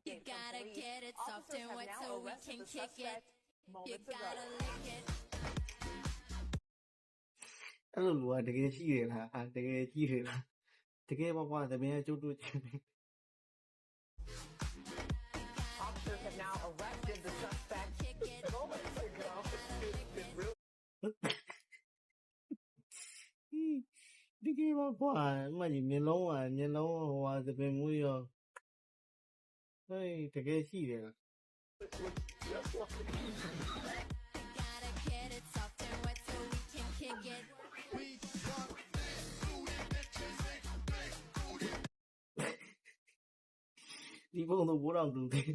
You gotta get it soft and wet so we can kick it. You gotta lick it. အဲ့လိုလူကတကယ်ရှိရလားဟာတကယ်ကြီးတယ်လားတကယ်ပေါ့ကွာတပင်းအကျုပ်တို့ချင်း Officers have now arrested the suspect moments ago. တကယ်ပေါ့ကွာအမကြီးမျက်လုံးဟိုဟာတပင်းမူးရောဟေးတကယ်ရှိတယ်လား Gotta get it soft and wet so we can kick it. ဒီပုံတော့ဘိုးတော်တူတယ်